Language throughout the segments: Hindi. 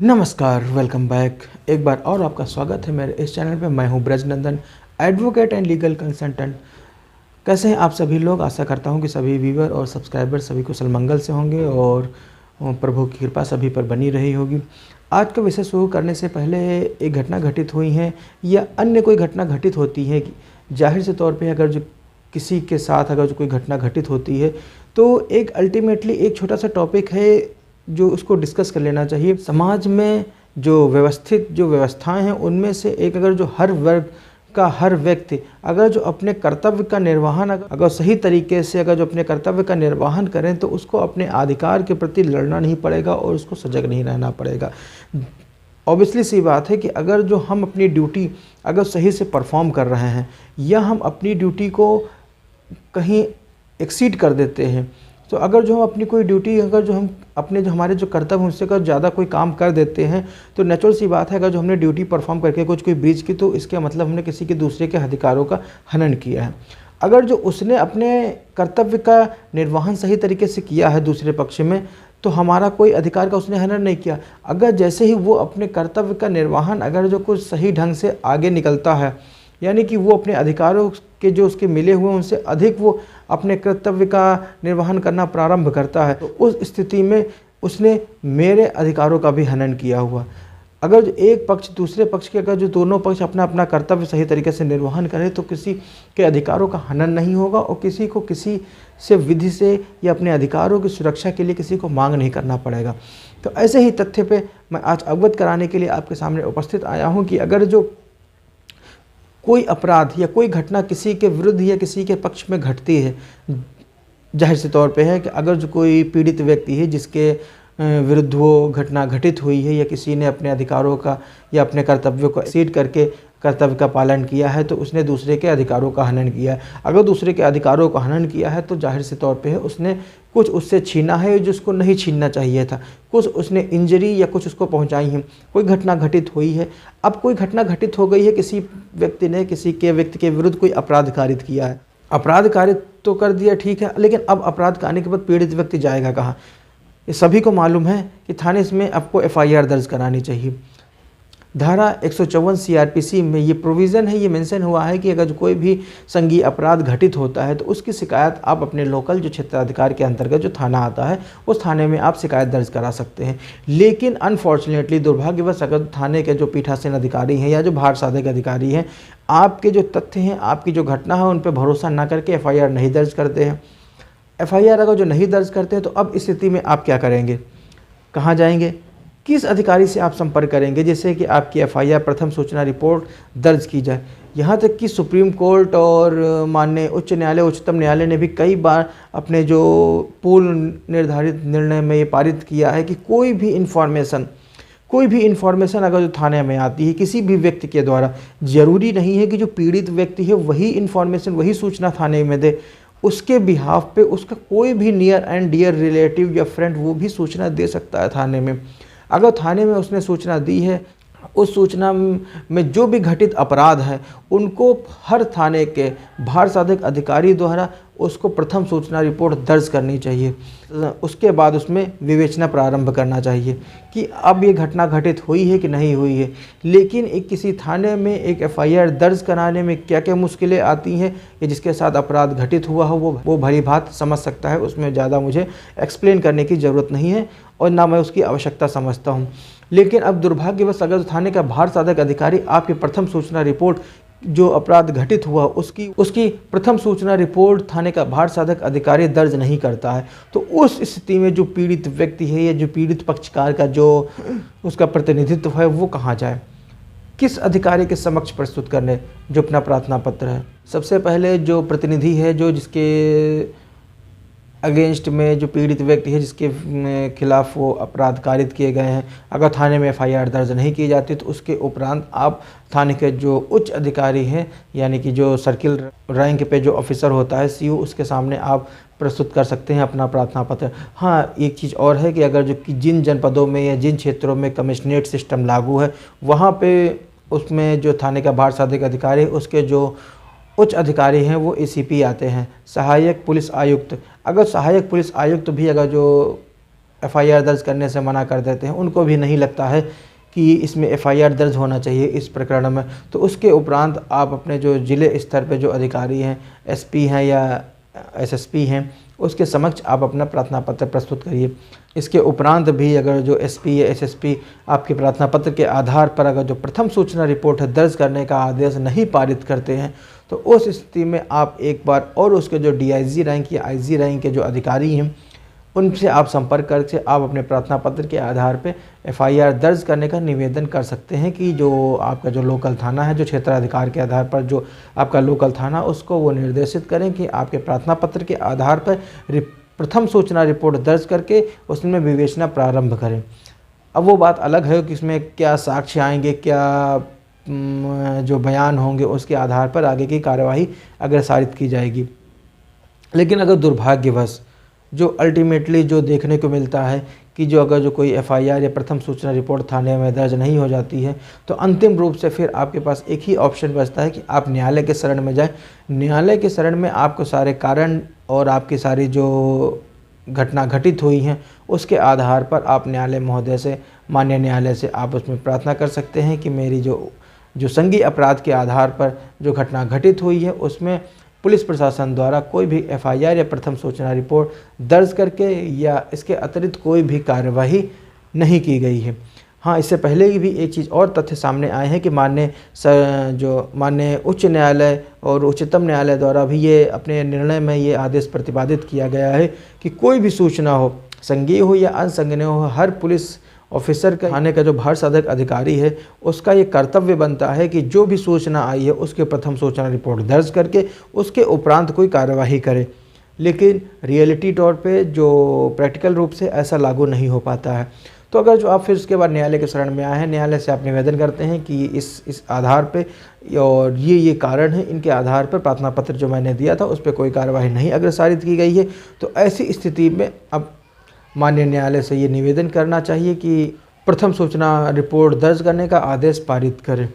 नमस्कार, वेलकम बैक। एक बार और आपका स्वागत है मेरे इस चैनल पे। मैं हूं Brajnandan, advocate and legal consultant. कैसे हैं आप सभी लोग? आशा करता हूं कि सभी व्यूवर और सब्सक्राइबर सभी कुशल मंगल से होंगे और प्रभु की कृपा सभी पर बनी रही होगी। आज का विषय शुरू करने से पहले एक घटना घटित हुई है या अन्य कोई घटना घटित होती है, जाहिर से तौर पे अगर जो किसी के साथ अगर जो कोई घटना घटित होती है तो एक अल्टीमेटली एक छोटा सा टॉपिक है जो उसको डिस्कस कर लेना चाहिए। समाज में जो व्यवस्थित जो व्यवस्थाएं हैं उनमें से एक अगर जो हर वर्ग का हर व्यक्ति अगर जो अपने कर्तव्य का निर्वहन अगर सही तरीके से अगर जो अपने कर्तव्य का निर्वहन करें तो उसको अपने अधिकार के प्रति लड़ना नहीं पड़ेगा और उसको सजग नहीं रहना पड़ेगा। ऑब्वियसली सी बात है कि अगर जो हम अपनी ड्यूटी अगर सही से परफॉर्म कर रहे हैं या हम अपनी ड्यूटी को कहीं एक्सीड कर देते हैं, तो अगर जो हम अपनी कोई ड्यूटी अगर जो हम अपने जो हमारे जो कर्तव्य हैं उससे अगर ज़्यादा कोई काम कर देते हैं तो नेचुरल सी बात है अगर जो हमने ड्यूटी परफॉर्म करके कुछ कोई ब्रीच की तो इसका मतलब हमने किसी के दूसरे के अधिकारों का हनन किया है। अगर जो उसने अपने कर्तव्य का निर्वहन सही तरीके से किया है दूसरे पक्ष में तो हमारा कोई अधिकार का उसने हनन नहीं किया। अगर जैसे ही वो अपने कर्तव्य का निर्वहन अगर जो कुछ सही ढंग से आगे निकलता है, यानी कि वो अपने अधिकारों के जो उसके मिले हुए उनसे अधिक वो अपने कर्तव्य का निर्वहन करना प्रारंभ करता है, तो उस स्थिति में उसने मेरे अधिकारों का भी हनन किया हुआ। अगर जो एक पक्ष दूसरे पक्ष के अगर जो दोनों पक्ष अपना अपना कर्तव्य सही तरीके से निर्वहन करें तो किसी के अधिकारों का हनन नहीं होगा और किसी को किसी से विधि से या अपने अधिकारों की सुरक्षा के लिए किसी को मांग नहीं करना पड़ेगा। तो ऐसे ही तथ्य पे मैं आज अवगत कराने के लिए आपके सामने उपस्थित आया हूँ कि अगर जो कोई अपराध या कोई घटना किसी के विरुद्ध या किसी के पक्ष में घटती है, जाहिर से तौर पे है कि अगर जो कोई पीड़ित व्यक्ति है जिसके विरुद्ध वो घटना घटित हुई है या किसी ने अपने अधिकारों का या अपने कर्तव्यों को एक्सीड करके कर्तव्य का पालन किया है तो उसने दूसरे के अधिकारों का हनन किया है। अगर दूसरे के अधिकारों का हनन किया है तो जाहिर से तौर पे है उसने कुछ उससे छीना है जिसको नहीं छीनना चाहिए था, कुछ उसने इंजरी या कुछ उसको पहुंचाई है, कोई घटना घटित हुई है। अब कोई घटना घटित हो गई है, किसी व्यक्ति ने किसी के व्यक्ति के विरुद्ध कोई अपराध कारित किया है, अपराध कारित तो कर दिया, ठीक है, लेकिन अब अपराध करने के बाद पीड़ित व्यक्ति जाएगा कहाँ? ये सभी को मालूम है कि थाने में आपको एफआईआर दर्ज करानी चाहिए। धारा 154 सीआरपीसी में ये प्रोविज़न है, ये मेंशन हुआ है कि अगर कोई भी संज्ञेय अपराध घटित होता है तो उसकी शिकायत आप अपने लोकल जो क्षेत्राधिकार के अंतर्गत जो थाना आता है उस थाने में आप शिकायत दर्ज करा सकते हैं। लेकिन अनफॉर्चुनेटली दुर्भाग्यवश अगर थाने के जो पीठासीन अधिकारी हैं या जो भार साधक अधिकारी हैं आपके जो तथ्य हैं आपकी जो घटना है उन पर भरोसा ना करके एफआईआर नहीं दर्ज करते हैं। एफआईआर अगर जो नहीं दर्ज करते हैं तो अब इस स्थिति में आप क्या करेंगे, कहाँ जाएंगे, किस अधिकारी से आप संपर्क करेंगे जिससे कि आपकी एफआईआर प्रथम सूचना रिपोर्ट दर्ज की जाए। यहाँ तक कि सुप्रीम कोर्ट और माननीय उच्च न्यायालय उच्चतम न्यायालय ने भी कई बार अपने जो पूर्व निर्धारित निर्णय में ये पारित किया है कि कोई भी इन्फॉर्मेशन अगर जो थाने में आती है किसी भी व्यक्ति के द्वारा, ज़रूरी नहीं है कि जो पीड़ित व्यक्ति है वही इन्फॉर्मेशन वही सूचना थाने में दे, उसके बिहाफ पे उसका कोई भी नियर एंड डियर रिलेटिव या फ्रेंड वो भी सूचना दे सकता है थाने में। अगर थाने में उसने सूचना दी है, उस सूचना में जो भी घटित अपराध है उनको हर थाने के भार साधक अधिकारी द्वारा उसको प्रथम सूचना रिपोर्ट दर्ज करनी चाहिए। उसके बाद उसमें विवेचना प्रारंभ करना चाहिए कि अब ये घटना घटित हुई है कि नहीं हुई है। लेकिन एक किसी थाने में एक एफआईआर दर्ज कराने में क्या क्या मुश्किलें आती हैं या जिसके साथ अपराध घटित हुआ हो वो भली भांति समझ सकता है, उसमें ज़्यादा मुझे एक्सप्लेन करने की ज़रूरत नहीं है और ना मैं उसकी आवश्यकता समझता हूँ। लेकिन अब दुर्भाग्यवश अगर थाने का भार साधक अधिकारी आपकी प्रथम सूचना रिपोर्ट जो अपराध घटित हुआ उसकी प्रथम सूचना रिपोर्ट थाने का भार साधक अधिकारी दर्ज नहीं करता है तो उस स्थिति में जो पीड़ित व्यक्ति है या जो पीड़ित पक्षकार का जो उसका प्रतिनिधित्व है वो कहाँ जाए, किस अधिकारी के समक्ष प्रस्तुत करने जो अपना प्रार्थना पत्र है। सबसे पहले जो प्रतिनिधि है जो जिसके अगेंस्ट में जो पीड़ित व्यक्ति है जिसके खिलाफ वो अपराध कारित किए गए हैं, अगर थाने में एफआईआर दर्ज नहीं की जाती तो उसके उपरांत आप थाने के जो उच्च अधिकारी हैं यानी कि जो सर्किल रैंक पे जो ऑफिसर होता है सीओ, उसके सामने आप प्रस्तुत कर सकते हैं अपना प्रार्थना पत्र। हाँ, एक चीज़ और है कि अगर जो कि जिन जनपदों में या जिन क्षेत्रों में कमिश्नरेट सिस्टम लागू है वहाँ पे उसमें जो थाने का भार साधक अधिकारी है उसके जो उच्च अधिकारी हैं वो एसीपी आते हैं, सहायक पुलिस आयुक्त। अगर सहायक पुलिस आयुक्त भी अगर जो एफआईआर दर्ज करने से मना कर देते हैं, उनको भी नहीं लगता है कि इसमें एफआईआर दर्ज होना चाहिए इस प्रकरण में। तो उसके उपरांत आप अपने जो ज़िले स्तर पे जो अधिकारी हैं, एसपी हैं या एसएसपी हैं, उसके समक्ष आप अपना प्रार्थना पत्र प्रस्तुत करिए। इसके उपरांत भी अगर जो एसपी या एसएसपी आपके प्रार्थना पत्र के आधार पर अगर जो प्रथम सूचना रिपोर्ट है दर्ज करने का आदेश नहीं पारित करते हैं, तो उस स्थिति में आप एक बार और उसके जो डीआईजी रैंक या आईजी रैंक के जो अधिकारी हैं उनसे आप संपर्क करके आप अपने प्रार्थना पत्र के आधार पे एफआईआर दर्ज करने का निवेदन कर सकते हैं कि जो आपका जो लोकल थाना है, जो क्षेत्राधिकार के आधार पर जो आपका लोकल थाना, उसको वो निर्देशित करें कि आपके प्रार्थना पत्र के आधार पर प्रथम सूचना रिपोर्ट दर्ज करके उसमें विवेचना प्रारंभ करें। अब वो बात अलग है कि इसमें क्या साक्ष्य आएंगे, क्या जो बयान होंगे, उसके आधार पर आगे की कार्यवाही अग्रसारित की जाएगी। लेकिन अगर दुर्भाग्यवश जो अल्टीमेटली जो देखने को मिलता है कि जो अगर जो कोई एफआईआर या प्रथम सूचना रिपोर्ट थाने में दर्ज नहीं हो जाती है, तो अंतिम रूप से फिर आपके पास एक ही ऑप्शन बचता है कि आप न्यायालय के शरण में जाएं। न्यायालय के शरण में आपको सारे कारण और आपकी सारी जो घटना घटित हुई हैं उसके आधार पर आप न्यायालय महोदय से, माननीय न्यायालय से आप उसमें प्रार्थना कर सकते हैं कि मेरी जो संज्ञेय अपराध के आधार पर जो घटना घटित हुई है उसमें पुलिस प्रशासन द्वारा कोई भी एफआईआर या प्रथम सूचना रिपोर्ट दर्ज करके या इसके अतिरिक्त कोई भी कार्यवाही नहीं की गई है। हाँ, इससे पहले भी एक चीज़ और तथ्य सामने आए हैं कि माननीय उच्च न्यायालय और उच्चतम न्यायालय द्वारा भी ये अपने निर्णय में ये आदेश प्रतिपादित किया गया है कि कोई भी सूचना हो, संज्ञेय हो या असंज्ञेय हो, हर पुलिस ऑफिसर का थाने का जो भार साधक अधिकारी है उसका ये कर्तव्य बनता है कि जो भी सूचना आई है उसके प्रथम सूचना रिपोर्ट दर्ज करके उसके उपरांत कोई कार्यवाही करे। लेकिन रियलिटी तौर पे जो प्रैक्टिकल रूप से ऐसा लागू नहीं हो पाता है। तो अगर जो आप फिर उसके बाद न्यायालय के शरण में आए हैं, न्यायालय से आप निवेदन करते हैं कि इस आधार पे और ये कारण है, इनके आधार पर प्रार्थना पत्र जो मैंने दिया था उस पर कोई कार्यवाही नहीं अग्रसारित की गई है, तो ऐसी स्थिति में अब माननीय न्यायालय से ये निवेदन करना चाहिए कि प्रथम सूचना रिपोर्ट दर्ज करने का आदेश पारित करें।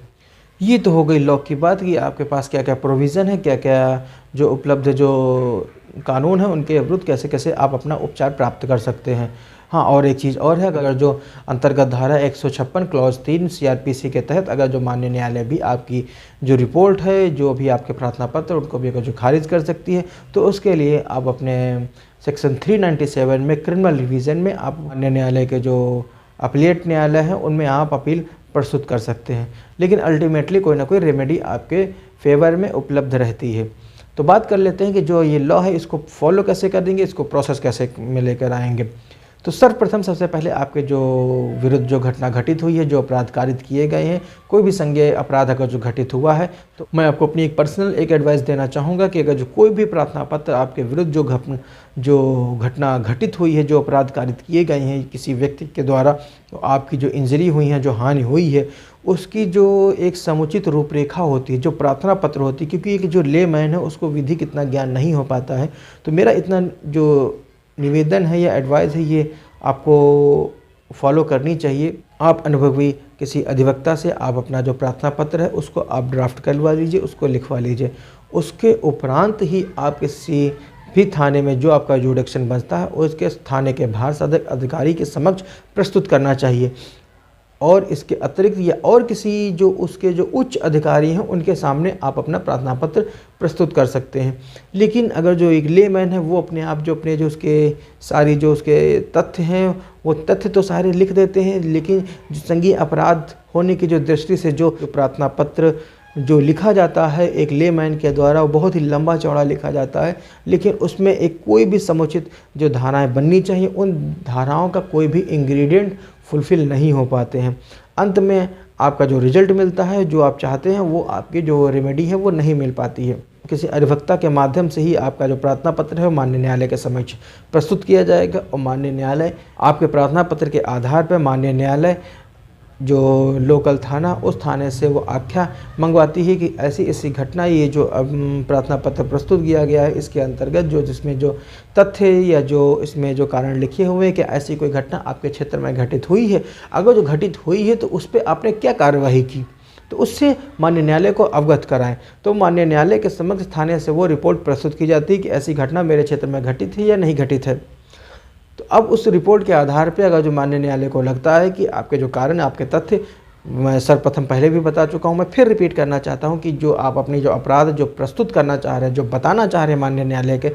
ये तो हो गई लॉ की बात कि आपके पास क्या क्या प्रोविज़न है, क्या क्या जो उपलब्ध जो कानून है उनके विरुद्ध कैसे कैसे आप अपना उपचार प्राप्त कर सकते हैं। हाँ, और एक चीज़ और है, अगर जो अंतर्गत धारा 156 क्लॉज 3 सीआरपीसी के तहत अगर जो माननीय न्यायालय भी आपकी जो रिपोर्ट है, जो भी आपके प्रार्थना पत्र, उनको भी अगर जो खारिज कर सकती है, तो उसके लिए आप अपने सेक्शन 397 में क्रिमिनल रिवीजन में आप माननीय न्यायालय के जो अपीलेट न्यायालय हैं उनमें आप अपील प्रस्तुत कर सकते हैं। लेकिन अल्टीमेटली कोई ना कोई रेमेडी आपके फेवर में उपलब्ध रहती है। तो बात कर लेते हैं कि जो ये लॉ है इसको फॉलो कैसे करेंगे, इसको प्रोसेस कैसे में लेकर आएंगे। तो सर्वप्रथम सबसे पहले आपके जो विरुद्ध जो घटना घटित हुई है, जो अपराध कारित किए गए हैं, कोई भी संज्ञेय अपराध अगर जो घटित हुआ है, तो मैं आपको अपनी एक पर्सनल एडवाइस देना चाहूँगा कि अगर जो कोई भी प्रार्थना पत्र आपके विरुद्ध जो घटना घटित हुई है, जो अपराध कारित किए गए हैं किसी व्यक्ति के द्वारा, तो आपकी जो इंजरी हुई है, जो हानि हुई है, उसकी जो एक समुचित रूपरेखा होती है, जो प्रार्थना पत्र होती है, क्योंकि एक जो लेमैन है उसको विधि कितना ज्ञान नहीं हो पाता है, तो मेरा इतना जो निवेदन है या एडवाइस है ये आपको फॉलो करनी चाहिए। आप अनुभवी किसी अधिवक्ता से आप अपना जो प्रार्थना पत्र है उसको आप ड्राफ्ट करवा लीजिए, उसको लिखवा लीजिए। उसके उपरांत ही आप किसी भी थाने में जो आपका जुडिक्शन बचता है उसके थाने के भार साधक अधिकारी के समक्ष प्रस्तुत करना चाहिए। और इसके अतिरिक्त या और किसी जो उसके जो उच्च अधिकारी हैं उनके सामने आप अपना प्रार्थना पत्र प्रस्तुत कर सकते हैं। लेकिन अगर जो एक लेमैन है वो अपने आप जो अपने जो उसके सारी जो उसके तथ्य हैं वो तथ्य तो सारे लिख देते हैं, लेकिन जो संज्ञेय अपराध होने की जो दृष्टि से जो प्रार्थना पत्र जो लिखा जाता है एक लेमैन के द्वारा वो बहुत ही लंबा चौड़ा लिखा जाता है, लेकिन उसमें एक कोई भी समुचित जो धाराएं बननी चाहिए उन धाराओं का कोई भी इंग्रेडिएंट फुलफ़िल नहीं हो पाते हैं। अंत में आपका जो रिजल्ट मिलता है, जो आप चाहते हैं, वो आपकी जो रेमेडी है वो नहीं मिल पाती है। किसी अधिवक्ता के माध्यम से ही आपका जो प्रार्थना पत्र है वो माननीय न्यायालय के समक्ष प्रस्तुत किया जाएगा और माननीय न्यायालय आपके प्रार्थना पत्र के आधार पर माननीय न्यायालय जो लोकल थाना उस थाने से वो आख्या मंगवाती है कि ऐसी ऐसी घटना, ये जो प्रार्थना पत्र प्रस्तुत किया गया है इसके अंतर्गत जो जिसमें जो तथ्य या जो इसमें जो कारण लिखे हुए हैं कि ऐसी कोई घटना आपके क्षेत्र में घटित हुई है, अगर जो घटित हुई है तो उस पर आपने क्या कार्यवाही की, तो उससे माननीय न्यायालय को अवगत कराएं। तो माननीय न्यायालय के समक्ष थाने से वो रिपोर्ट प्रस्तुत की जाती है कि ऐसी घटना मेरे क्षेत्र में घटित है या नहीं घटित है। तो अब उस रिपोर्ट के आधार पे अगर जो माननीय न्यायालय को लगता है कि आपके जो कारण, आपके तथ्य, मैं सर्वप्रथम पहले भी बता चुका हूँ, मैं फिर रिपीट करना चाहता हूँ कि जो आप अपनी जो अपराध जो प्रस्तुत करना चाह रहे हैं, जो बताना चाह रहे हैं माननीय न्यायालय के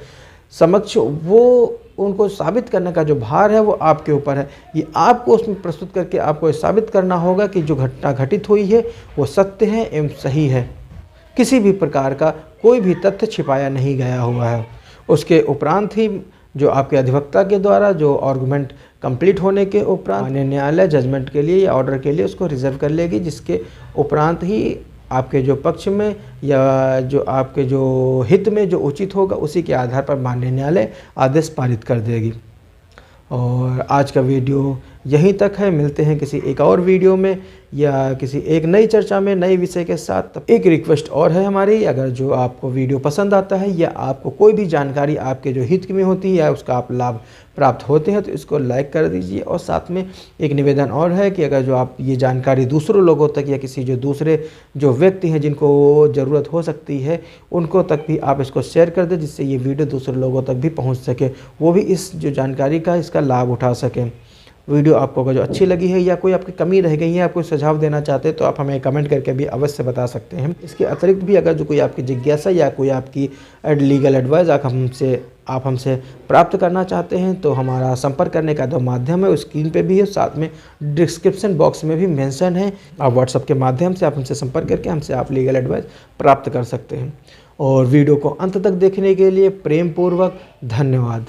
समक्ष, वो उनको साबित करने का जो भार है वो आपके ऊपर है। ये आपको उसमें प्रस्तुत करके आपको ये साबित करना होगा कि जो घटना घटित हुई है वो सत्य है एवं सही है। किसी भी प्रकार का कोई भी तथ्य छिपाया नहीं गया हुआ है। उसके उपरांत ही जो आपके अधिवक्ता के द्वारा जो आर्गूमेंट कंप्लीट होने के उपरांत माननीय न्यायालय जजमेंट के लिए या ऑर्डर के लिए उसको रिजर्व कर लेगी, जिसके उपरांत ही आपके जो पक्ष में या जो आपके जो हित में जो उचित होगा उसी के आधार पर माननीय न्यायालय आदेश पारित कर देगी। और आज का वीडियो यहीं तक है। मिलते हैं किसी एक और वीडियो में या किसी एक नई चर्चा में नए विषय के साथ। तब एक रिक्वेस्ट और है हमारी, अगर जो आपको वीडियो पसंद आता है या आपको कोई भी जानकारी आपके जो हित में होती है या उसका आप लाभ प्राप्त होते हैं तो इसको लाइक कर दीजिए। और साथ में एक निवेदन और है कि अगर जो आप ये जानकारी दूसरों लोगों तक या किसी जो दूसरे जो व्यक्ति हैं जिनको ज़रूरत हो सकती है उनको तक भी आप इसको शेयर कर दें, जिससे ये वीडियो दूसरे लोगों तक भी पहुँच सके, वो भी इस जो जानकारी का इसका लाभ उठा सकें। वीडियो आपको अगर जो अच्छी लगी है या कोई आपकी कमी रह गई है, आप कोई सुझाव देना चाहते हैं तो आप हमें कमेंट करके भी अवश्य बता सकते हैं। इसके अतिरिक्त भी अगर जो कोई आपकी जिज्ञासा या कोई आपकी लीगल एडवाइस आप हमसे प्राप्त करना चाहते हैं तो हमारा संपर्क करने का जो माध्यम है वो स्क्रीन पे भी है, साथ में डिस्क्रिप्शन बॉक्स में भी मेंशन है। आप व्हाट्सएप के माध्यम से आप हमसे संपर्क करके हमसे आप लीगल एडवाइस प्राप्त कर सकते हैं। और वीडियो को अंत तक देखने के लिए प्रेम पूर्वक धन्यवाद।